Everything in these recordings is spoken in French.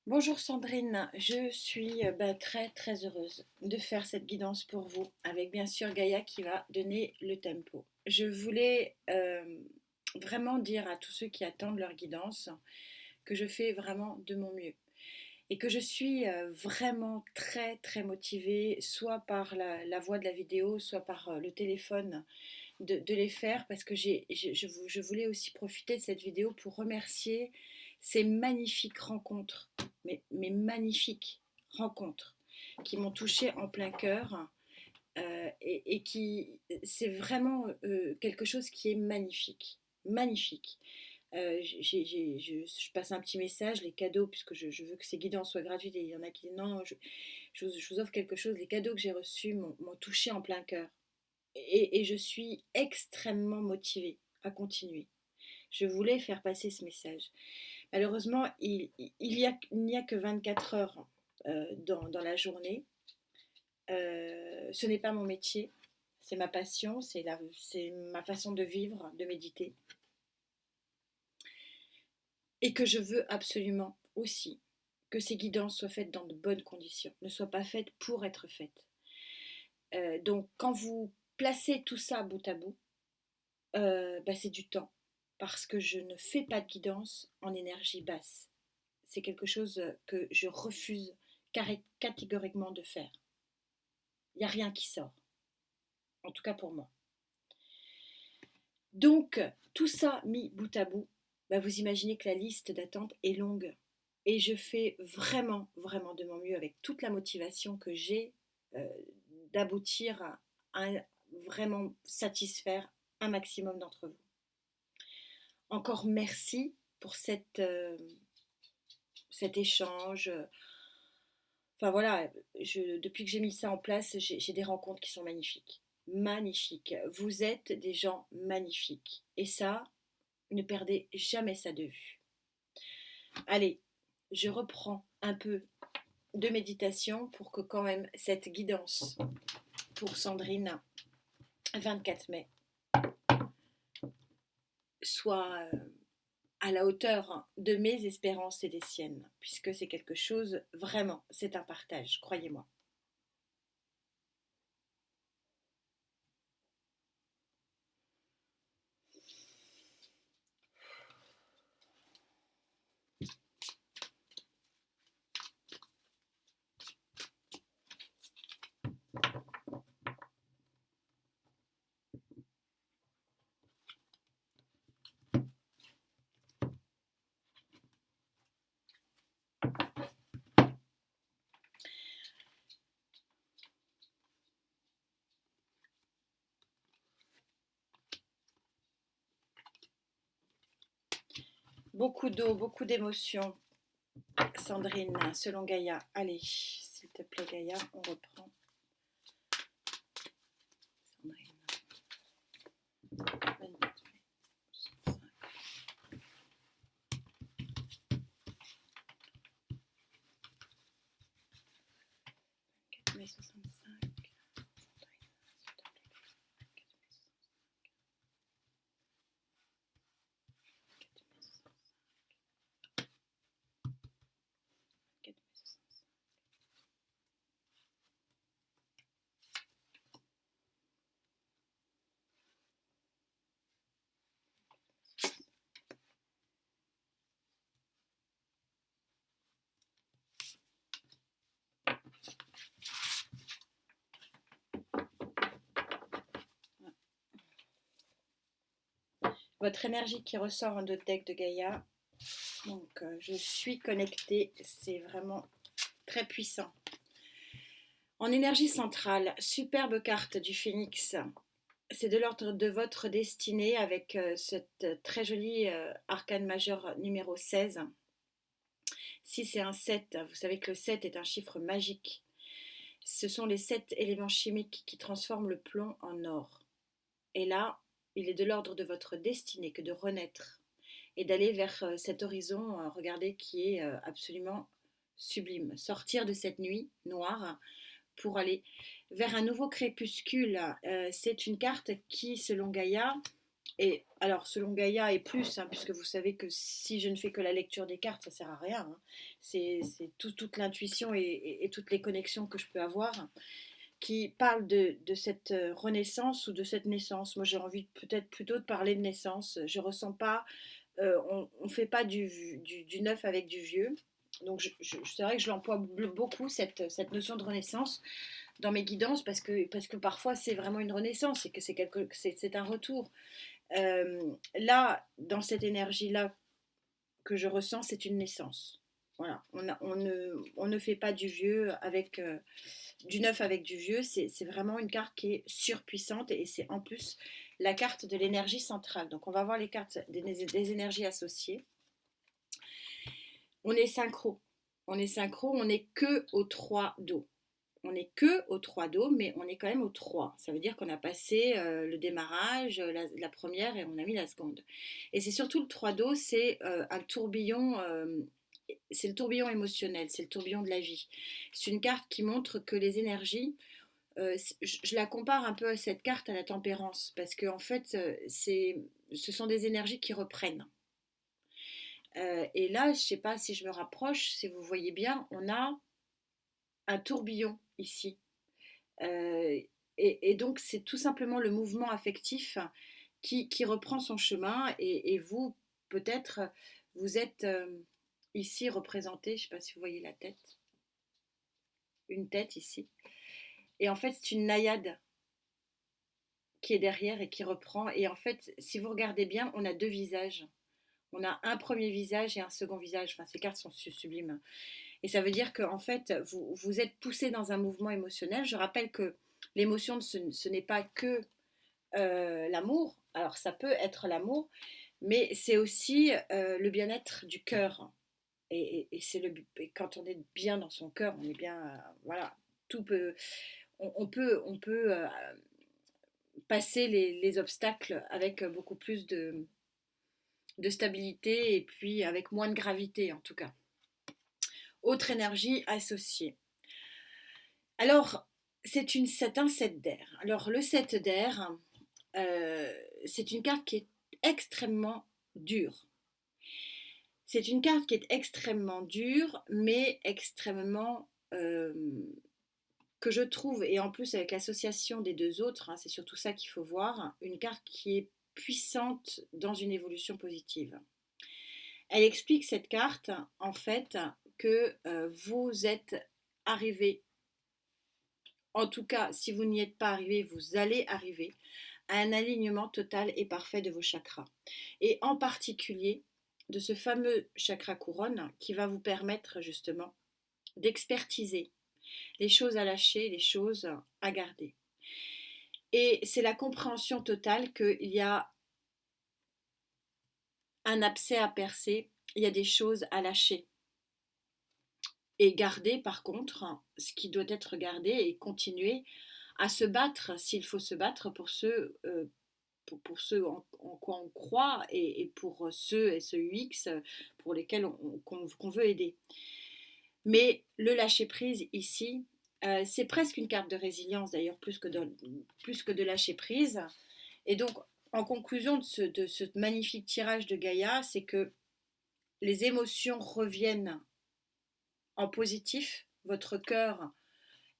Bonjour Sandrine, je suis très très heureuse de faire cette guidance pour vous, avec bien sûr Gaïa qui va donner le tempo. Je voulais vraiment dire à tous ceux qui attendent leur guidance que je fais vraiment de mon mieux et que je suis vraiment très très motivée, soit par la voix de la vidéo, soit par le téléphone, de les faire parce que je voulais aussi profiter de cette vidéo pour remercier ces magnifiques rencontres, mais magnifiques rencontres qui m'ont touchée en plein cœur et qui, c'est vraiment quelque chose qui est magnifique, magnifique. Je passe un petit message, les cadeaux, puisque je veux que ces guidances soient gratuites et il y en a qui disent non, non, je vous offre quelque chose, les cadeaux que j'ai reçus m'ont touché en plein cœur et je suis extrêmement motivée à continuer. Je voulais faire passer ce message. Malheureusement, il n'y a que 24 heures dans la journée. Ce n'est pas mon métier, c'est ma passion, c'est ma façon de vivre, de méditer. Et que je veux absolument aussi que ces guidances soient faites dans de bonnes conditions, ne soient pas faites pour être faites. Donc quand vous placez tout ça bout à bout, c'est du temps. Parce que je ne fais pas de guidance en énergie basse. C'est quelque chose que je refuse catégoriquement de faire. Il n'y a rien qui sort. En tout cas pour moi. Donc, tout ça mis bout à bout, vous imaginez que la liste d'attente est longue. Et je fais vraiment, vraiment de mon mieux avec toute la motivation que j'ai euh, d'aboutir à vraiment satisfaire un maximum d'entre vous. Encore merci pour cet échange. Enfin voilà, depuis que j'ai mis ça en place, j'ai des rencontres qui sont magnifiques. Magnifiques. Vous êtes des gens magnifiques. Et ça, ne perdez jamais ça de vue. Allez, je reprends un peu de méditation pour que quand même cette guidance pour Sandrine, 24 mai, soit à la hauteur de mes espérances et des siennes, puisque c'est quelque chose, vraiment, c'est un partage, croyez-moi. Beaucoup d'eau, beaucoup d'émotions, Sandrine, selon Gaïa. Allez, s'il te plaît, Gaïa, on reprend. Sandrine, 24 mai, 65. 4 mai 65. Votre énergie qui ressort en d'autres deck de Gaïa. Donc, je suis connectée. C'est vraiment très puissant. En énergie centrale, superbe carte du phénix. C'est de l'ordre de votre destinée avec cette très jolie arcane majeure numéro 16. Si c'est un 7, vous savez que le 7 est un chiffre magique. Ce sont les 7 éléments chimiques qui transforment le plomb en or. Et là, il est de l'ordre de votre destinée que de renaître et d'aller vers cet horizon, regardez, qui est absolument sublime. Sortir de cette nuit noire pour aller vers un nouveau crépuscule. C'est une carte qui, selon Gaïa, Et alors, selon Gaïa et plus, hein, puisque vous savez que si je ne fais que la lecture des cartes, ça ne sert à rien. Hein. C'est toute l'intuition et toutes les connexions que je peux avoir qui parlent de cette renaissance ou de cette naissance. Moi, j'ai envie peut-être plutôt de parler de naissance. Je ne ressens pas, on ne fait pas du neuf avec du vieux. Donc, c'est vrai que je l'emploie beaucoup, cette notion de renaissance dans mes guidances, parce que parfois, c'est vraiment une renaissance et que c'est un retour. Là, dans cette énergie-là que je ressens, c'est une naissance. Voilà, on ne fait pas du vieux avec du neuf avec du vieux. C'est vraiment une carte qui est surpuissante et c'est en plus la carte de l'énergie centrale. Donc on va voir les cartes des énergies associées. On est synchro. On n'est que au 3 d'eau. On n'est que au 3 d'eau, mais on est quand même au 3. Ça veut dire qu'on a passé le démarrage, la première, et on a mis la seconde. Et c'est surtout le 3 d'eau, un tourbillon, c'est le tourbillon émotionnel, c'est le tourbillon de la vie. C'est une carte qui montre que les énergies, je la compare un peu à cette carte à la tempérance, parce qu'en fait, ce sont des énergies qui reprennent. Et là, je ne sais pas si je me rapproche, si vous voyez bien, on a un tourbillon ici. Euh, et donc, c'est tout simplement le mouvement affectif qui reprend son chemin. Et vous, peut-être, vous êtes ici représenté, je ne sais pas si vous voyez la tête, une tête ici. Et en fait, c'est une naïade qui est derrière et qui reprend. Et en fait, si vous regardez bien, on a deux visages. On a un premier visage et un second visage. Enfin, ces cartes sont sublimes. Et ça veut dire qu'en fait, vous êtes poussé dans un mouvement émotionnel. Je rappelle que l'émotion, ce n'est pas que l'amour. Alors, ça peut être l'amour, mais c'est aussi le bien-être du cœur. Et quand on est bien dans son cœur, on est bien. Voilà, tout peut. On peut passer les obstacles avec beaucoup plus de stabilité et puis avec moins de gravité en tout cas. Autre énergie associée. Alors, c'est un 7 d'air. Alors, le 7 d'air, c'est une carte qui est extrêmement dure. C'est une carte qui est extrêmement dure, mais extrêmement que je trouve, et en plus avec l'association des deux autres, hein, c'est surtout ça qu'il faut voir, une carte qui est puissante dans une évolution positive. Elle explique cette carte, en fait, que vous êtes arrivé, en tout cas, si vous n'y êtes pas arrivé, vous allez arriver à un alignement total et parfait de vos chakras. Et en particulier de ce fameux chakra couronne qui va vous permettre justement d'expertiser les choses à lâcher, les choses à garder. Et c'est la compréhension totale qu'il y a un abcès à percer, il y a des choses à lâcher. Et garder par contre ce qui doit être gardé et continuer à se battre s'il faut se battre pour pour ceux en quoi on croit et pour ceux et ceux UX pour lesquels qu'on veut aider. Mais le lâcher prise ici, c'est presque une carte de résilience d'ailleurs, plus que de lâcher prise. Et donc, en conclusion de ce magnifique tirage de Gaïa, c'est que les émotions reviennent en positif, votre cœur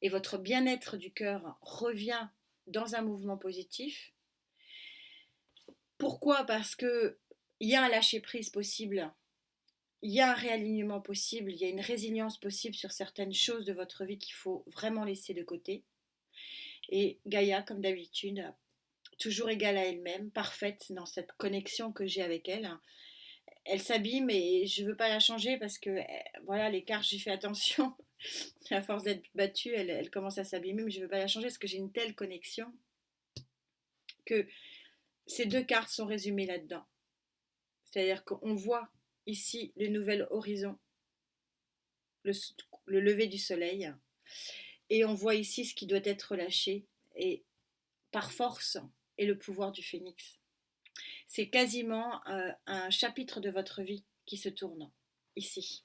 et votre bien-être du cœur revient dans un mouvement positif. Pourquoi? Parce que il y a un lâcher-prise possible, il y a un réalignement possible, il y a une résilience possible sur certaines choses de votre vie qu'il faut vraiment laisser de côté. Et Gaïa, comme d'habitude, toujours égale à elle-même, parfaite dans cette connexion que j'ai avec elle. Elle s'abîme et je ne veux pas la changer parce que voilà, les cartes, j'ai fait attention. À force d'être battue, elle commence à s'abîmer, mais je ne veux pas la changer parce que j'ai une telle connexion que ces deux cartes sont résumées là-dedans. C'est-à-dire qu'on voit ici le nouvel horizon, le, le lever du soleil, et on voit ici ce qui doit être relâché, et par force, et le pouvoir du phénix. C'est quasiment un chapitre de votre vie qui se tourne ici.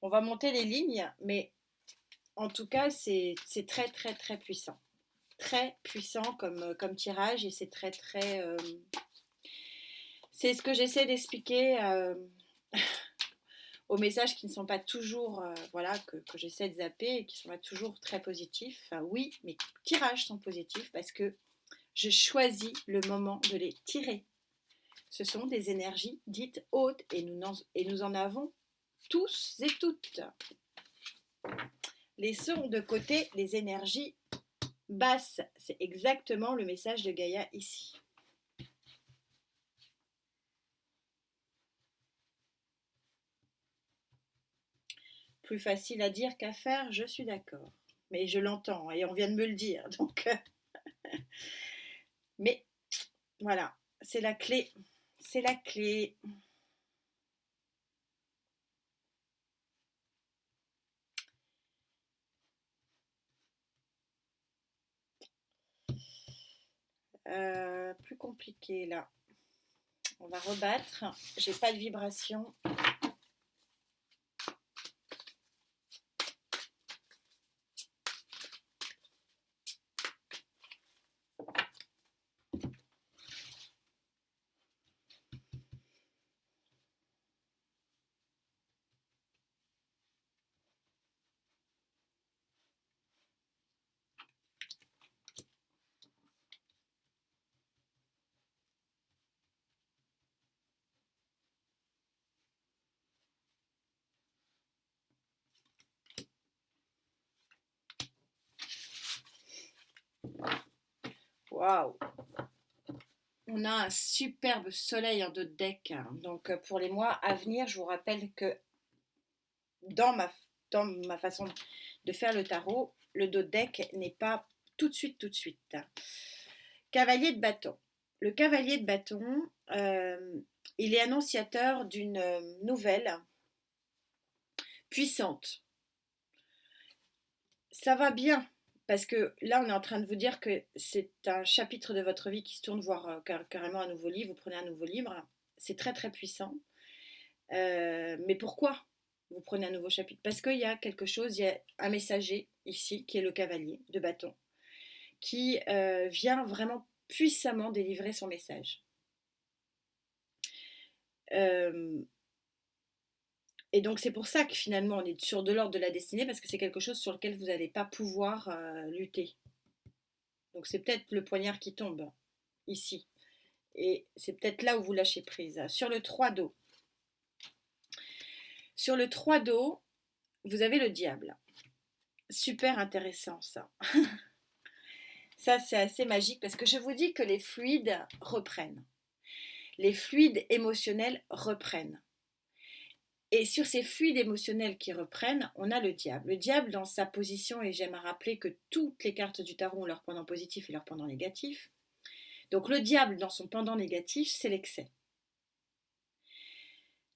On va monter les lignes, mais en tout cas, c'est très très très puissant. très puissant comme tirage et c'est très très... c'est ce que j'essaie d'expliquer aux messages qui ne sont pas toujours, voilà, que j'essaie de zapper et qui ne sont pas toujours très positifs. Enfin, oui, mes tirages sont positifs parce que je choisis le moment de les tirer. Ce sont des énergies dites hautes et nous en avons tous et toutes. Laissons de côté les énergies basses. C'est exactement le message de Gaïa ici. Plus facile à dire qu'à faire, je suis d'accord. Mais je l'entends et on vient de me le dire. Donc, mais voilà, c'est la clé. C'est la clé. Plus compliqué là. On va rebattre. J'ai pas de vibration. Waouh! On a un superbe soleil en dos de deck. Donc pour les mois à venir, je vous rappelle que dans ma, dans ma façon de faire le tarot, le dos de deck n'est pas tout de suite, tout de suite. Cavalier de bâton. Le cavalier de bâton, il est annonciateur d'une nouvelle puissante. Ça va bien, parce que là, on est en train de vous dire que c'est un chapitre de votre vie qui se tourne voir carrément un nouveau livre. Vous prenez un nouveau livre, c'est très très puissant. Mais pourquoi vous prenez un nouveau chapitre? Parce qu'il y a quelque chose, il y a un messager ici, qui est le cavalier de bâton, qui vient vraiment puissamment délivrer son message. Et donc c'est pour ça que finalement on est sur de l'ordre de la destinée, parce que c'est quelque chose sur lequel vous n'allez pas pouvoir lutter. Donc c'est peut-être le poignard qui tombe ici. Et c'est peut-être là où vous lâchez prise. Sur le 3 d'eau. Sur le 3 d'eau, vous avez le diable. Super intéressant ça. Ça c'est assez magique parce que je vous dis que les fluides reprennent. Les fluides émotionnels reprennent. Et sur ces fluides émotionnels qui reprennent, on a le diable. Le diable dans sa position, et j'aime à rappeler que toutes les cartes du tarot ont leur pendant positif et leur pendant négatif. Donc le diable dans son pendant négatif, c'est l'excès.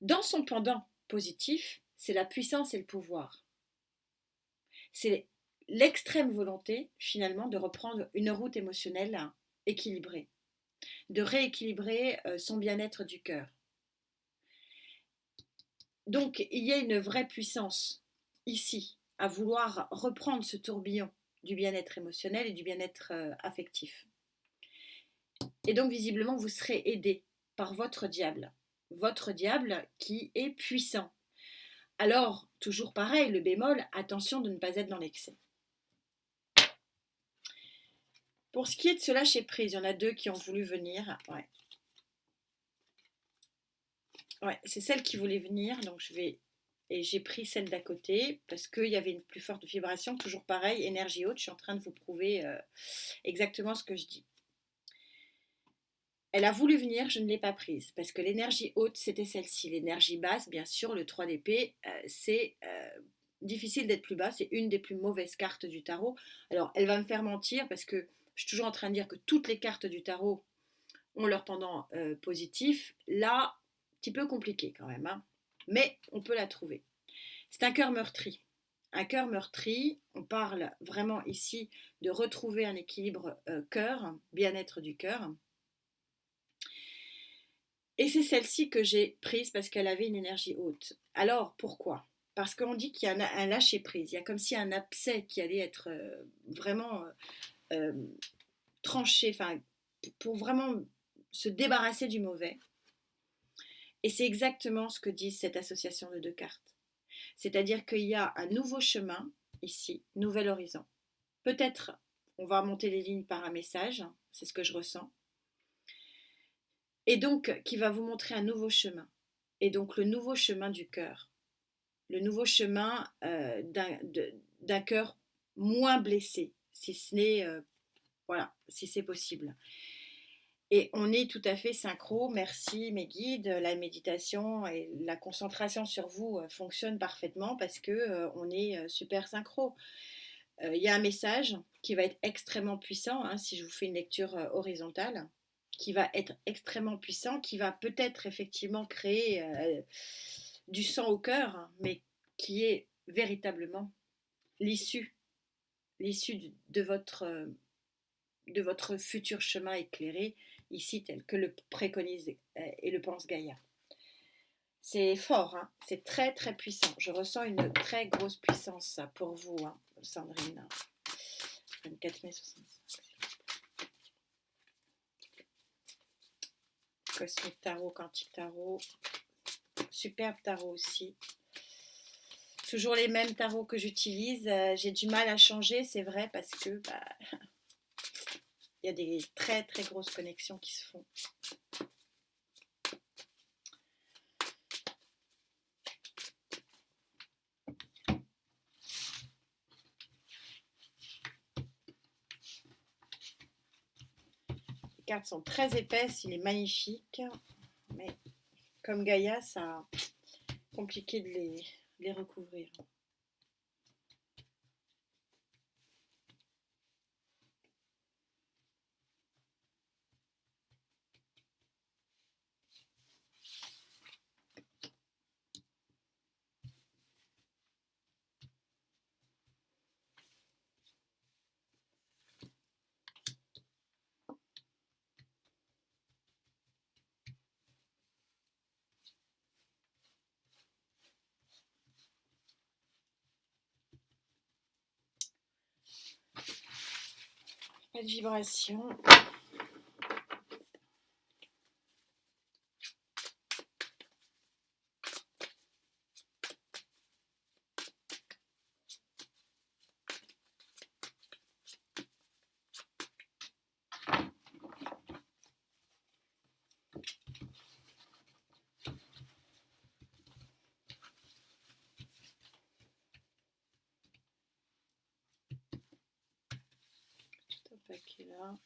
Dans son pendant positif, c'est la puissance et le pouvoir. C'est l'extrême volonté, finalement, de reprendre une route émotionnelle équilibrée, de rééquilibrer son bien-être du cœur. Donc, il y a une vraie puissance ici à vouloir reprendre ce tourbillon du bien-être émotionnel et du bien-être affectif. Et donc, visiblement, vous serez aidé par votre diable qui est puissant. Alors, toujours pareil, le bémol, attention de ne pas être dans l'excès. Pour ce qui est de se lâcher prise, il y en a deux qui ont voulu venir. Ouais, c'est celle qui voulait venir, donc j'ai pris celle d'à côté parce qu'il y avait une plus forte vibration, toujours pareil, énergie haute, je suis en train de vous prouver exactement ce que je dis. Elle a voulu venir, je ne l'ai pas prise parce que l'énergie haute, c'était celle-ci. L'énergie basse, bien sûr, le 3 d'épée, c'est difficile d'être plus bas, c'est une des plus mauvaises cartes du tarot. Alors, elle va me faire mentir parce que je suis toujours en train de dire que toutes les cartes du tarot ont leur pendant positif. Là, petit peu compliqué quand même, hein. Mais on peut la trouver. C'est un cœur meurtri. Un cœur meurtri, on parle vraiment ici de retrouver un équilibre cœur, bien-être du cœur. Et c'est celle-ci que j'ai prise parce qu'elle avait une énergie haute. Alors, pourquoi? Parce qu'on dit qu'il y a un lâcher-prise. Il y a comme si un abcès qui allait être vraiment euh, trancher, enfin, pour vraiment se débarrasser du mauvais. Et c'est exactement ce que dit cette association de deux cartes. C'est-à-dire qu'il y a un nouveau chemin ici, nouvel horizon. Peut-être on va monter les lignes par un message, c'est ce que je ressens. Et donc, qui va vous montrer un nouveau chemin. Et donc, le nouveau chemin du cœur. Le nouveau chemin d'un cœur moins blessé, si ce n'est, voilà, si c'est possible. Et on est tout à fait synchro. Merci mes guides. La méditation et la concentration sur vous fonctionnent parfaitement parce que on est super synchro. Il y a un message qui va être extrêmement puissant, hein, si je vous fais une lecture horizontale, qui va être extrêmement puissant, qui va peut-être effectivement créer du sang au cœur, hein, mais qui est véritablement l'issue, de votre futur chemin éclairé, ici tel que le préconise et le pense Gaïa. C'est fort, hein, c'est très très puissant. Je ressens une très grosse puissance pour vous, hein, Sandrine. 24 mai 65. Cosmic Tarot, Quantique Tarot. Superbe tarot aussi. Toujours les mêmes tarots que j'utilise. J'ai du mal à changer, c'est vrai, parce que y a des très très grosses connexions qui se font. Les cartes sont très épaisses, il est magnifique, mais comme Gaïa, ça compliqué de les recouvrir. Pas de vibration. Tout un paquet là.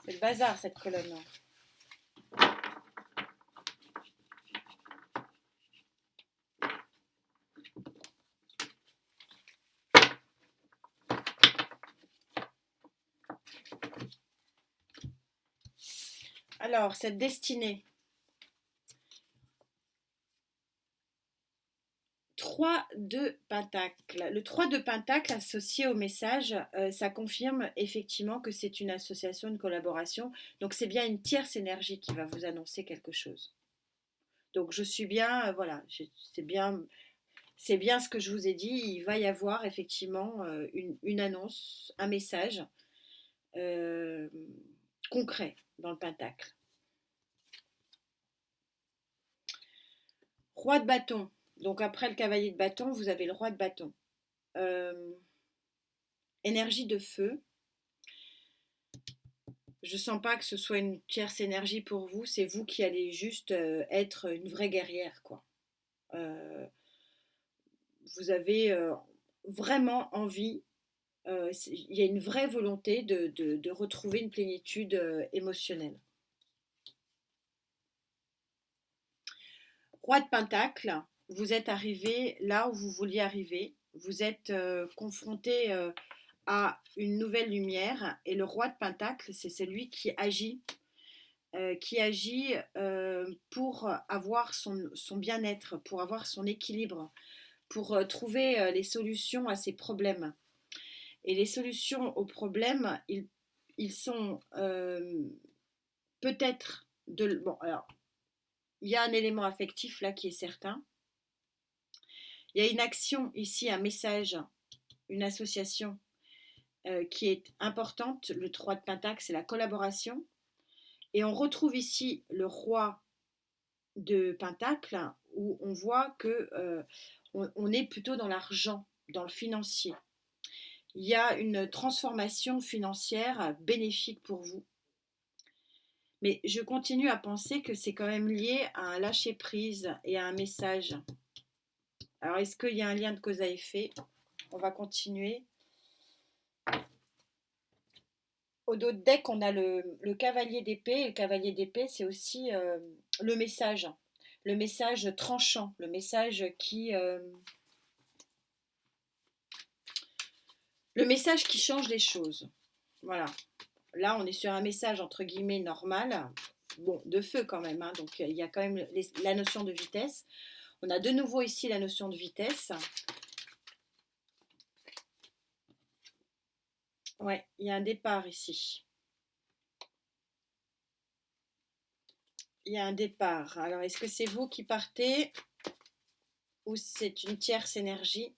C'est le bazar cette colonne. Alors, cette destinée. 3 de Pentacle. Le 3 de Pentacle associé au message, ça confirme effectivement que c'est une association, une collaboration. Donc c'est bien une tierce énergie qui va vous annoncer quelque chose. Donc je suis bien, voilà, c'est bien ce que je vous ai dit. Il va y avoir effectivement une annonce, un message euh, concret dans le Pentacle. Roi de bâton. Donc après le cavalier de bâton, vous avez le roi de bâton. Énergie de feu. Je sens pas que ce soit une tierce énergie pour vous, c'est vous qui allez juste être une vraie guerrière, quoi. Euh, vous avez vraiment envie, il y a une vraie volonté de retrouver une plénitude émotionnelle. Roi de Pentacle, vous êtes arrivé là où vous vouliez arriver, vous êtes confronté à une nouvelle lumière et le roi de Pentacle, c'est celui qui agit pour avoir son bien-être, pour avoir son équilibre, pour trouver les solutions à ses problèmes. Et les solutions aux problèmes, ils sont peut-être de... Bon, alors, il y a un élément affectif là qui est certain. Il y a une action ici, un message, une association qui est importante. Le 3 de Pentacle, c'est la collaboration. Et on retrouve ici le roi de Pentacle, où on voit que on est plutôt dans l'argent, dans le financier. Il y a une transformation financière bénéfique pour vous. Mais je continue à penser que c'est quand même lié à un lâcher-prise et à un message. Alors, est-ce qu'il y a un lien de cause à effet? On va continuer. Au dos de deck, on a le cavalier d'épée. Et le cavalier d'épée, c'est aussi le message tranchant, le message le message qui change les choses. Voilà. Là, on est sur un message entre guillemets normal, bon, de feu quand même, hein, donc il y a quand même la notion de vitesse. On a de nouveau ici la notion de vitesse. Ouais, il y a un départ ici. Il y a un départ. Alors, est-ce que c'est vous qui partez ou c'est une tierce énergie?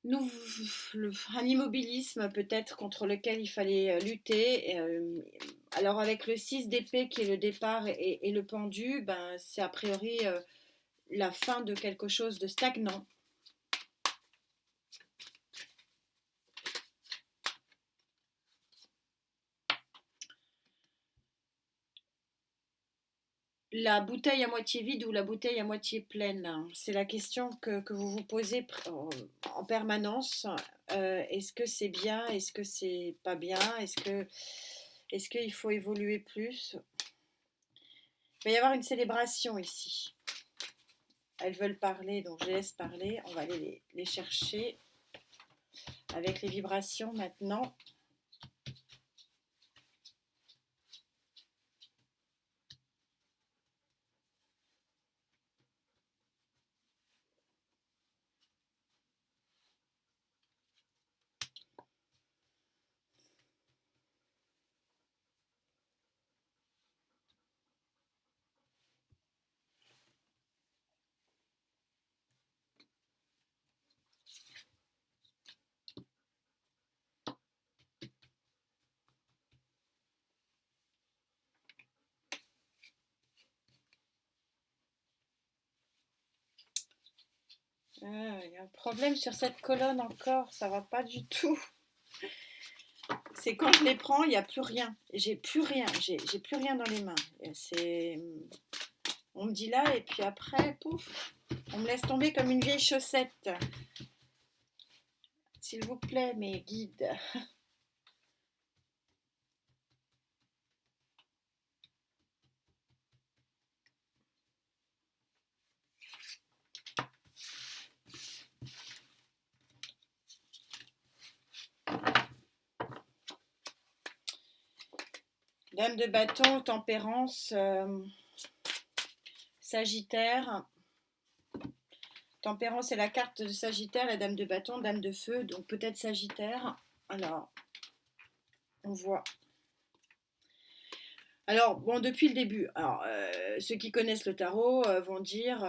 Nous, un immobilisme peut-être contre lequel il fallait lutter. Alors avec le 6 d'épée qui est le départ et le pendu, ben, c'est a priori la fin de quelque chose de stagnant. La bouteille à moitié vide ou la bouteille à moitié pleine, c'est la question que vous vous posez en permanence. Est-ce que c'est bien? Est-ce que c'est pas bien? Est-ce qu'il faut évoluer plus? Il va y avoir une célébration ici. Elles veulent parler, donc je les laisse parler. On va aller les chercher avec les vibrations maintenant. Il y a un problème sur cette colonne encore, ça va pas du tout. C'est quand je les prends, il n'y a plus rien. J'ai plus rien, j'ai plus rien dans les mains. On me dit là et puis après, pouf, on me laisse tomber comme une vieille chaussette. S'il vous plaît, mes guides. Dame de bâton, tempérance, Sagittaire. Tempérance est la carte de Sagittaire, la dame de bâton, dame de feu, donc peut-être Sagittaire. Alors, on voit. Alors, bon, depuis le début, alors, ceux qui connaissent le tarot vont dire,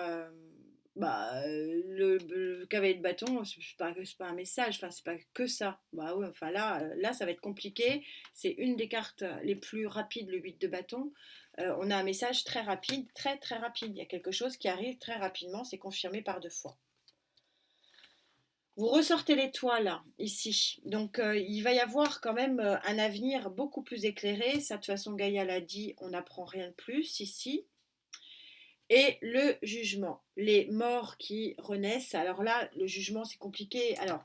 le cavalier de bâton, c'est pas un message, enfin, c'est pas que ça. Bah ouais, enfin là, ça va être compliqué. C'est une des cartes les plus rapides, le 8 de bâton. On a un message très rapide, très très rapide. Il y a quelque chose qui arrive très rapidement, c'est confirmé par 2 fois. Vous ressortez l'étoile ici. Donc il va y avoir quand même un avenir beaucoup plus éclairé. Ça, de toute façon, Gaïa l'a dit, on n'apprend rien de plus ici. Et le jugement, les morts qui renaissent. Alors là, le jugement, c'est compliqué. Alors,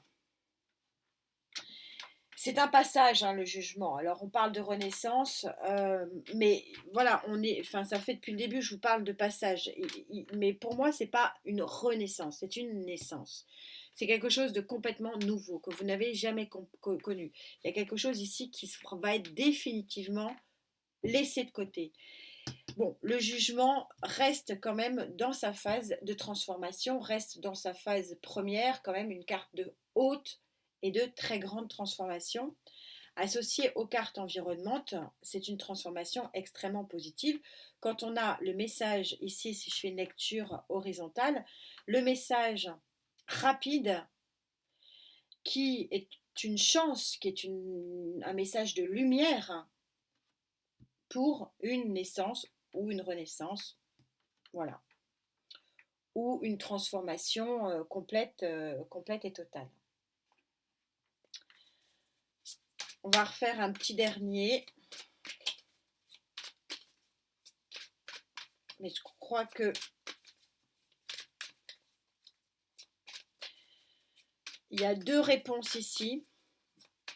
c'est un passage, hein, le jugement. Alors, on parle de renaissance, mais voilà, enfin, ça fait depuis le début, je vous parle de passage. Mais pour moi, c'est pas une renaissance, c'est une naissance. C'est quelque chose de complètement nouveau que vous n'avez jamais connu. Il y a quelque chose ici qui va être définitivement laissé de côté. Bon, le jugement reste quand même dans sa phase de transformation, reste dans sa phase première, quand même une carte de haute et de très grande transformation. Associée aux cartes environnantes, c'est une transformation extrêmement positive. Quand on a le message, ici si je fais une lecture horizontale, le message rapide qui est une chance, qui est un message de lumière pour une naissance ou une renaissance, voilà, ou une transformation complète et totale. On va refaire un petit dernier. Mais je crois que il y a deux réponses ici.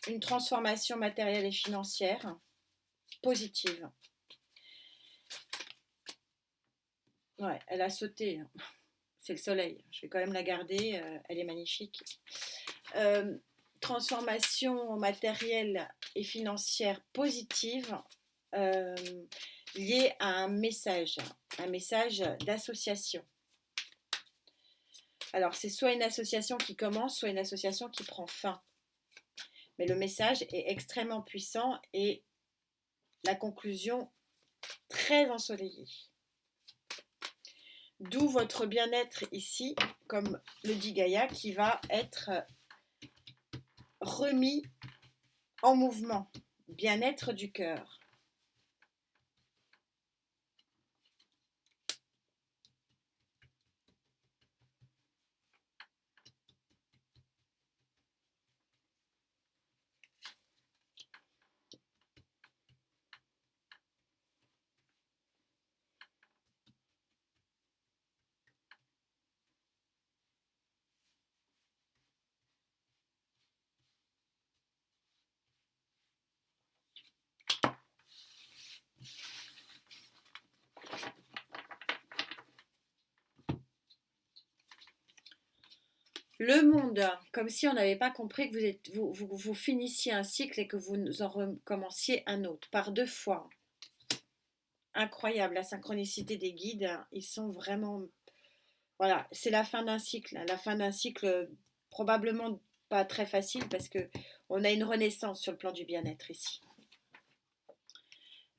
Une transformation matérielle et financière positive. Ouais, elle a sauté. C'est le soleil. Je vais quand même la garder. Elle est magnifique. Transformation matérielle et financière positive liée à un message d'association. Alors, c'est soit une association qui commence, soit une association qui prend fin. Mais le message est extrêmement puissant et la conclusion très ensoleillée. D'où votre bien-être ici, comme le dit Gaïa, qui va être remis en mouvement. Bien-être du cœur. Le monde, comme si on n'avait pas compris que vous finissiez un cycle et que vous en recommenciez un autre, par deux fois. Incroyable, la synchronicité des guides, ils sont vraiment... Voilà, c'est la fin d'un cycle. La fin d'un cycle probablement pas très facile parce que on a une renaissance sur le plan du bien-être ici.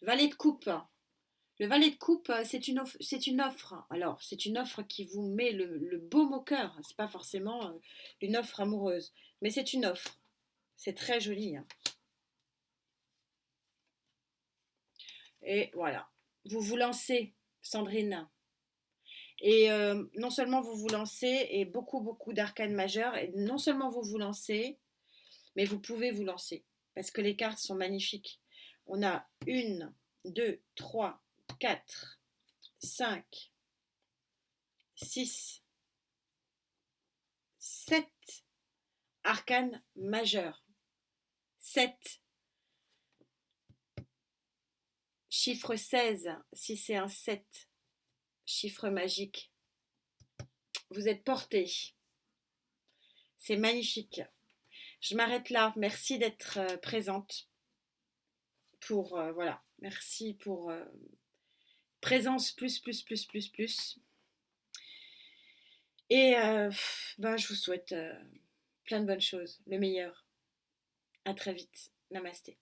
Valet de coupe. Le valet de coupe, c'est une offre. Alors, c'est une offre qui vous met le baume au cœur. C'est pas forcément une offre amoureuse, mais c'est une offre. C'est très joli. Hein. Et voilà. Vous vous lancez, Sandrine. Et non seulement vous vous lancez, et beaucoup d'arcanes majeures, et non seulement vous vous lancez, mais vous pouvez vous lancer. Parce que les cartes sont magnifiques. On a 1, 2, 3, 4, 5, 6, 7 arcanes majeures. 7. Chiffre 16, si c'est un 7. Chiffre magique. Vous êtes porté. C'est magnifique. Je m'arrête là. Merci d'être présente. Voilà. Merci pour présence plus. Et je vous souhaite plein de bonnes choses. Le meilleur. À très vite. Namasté.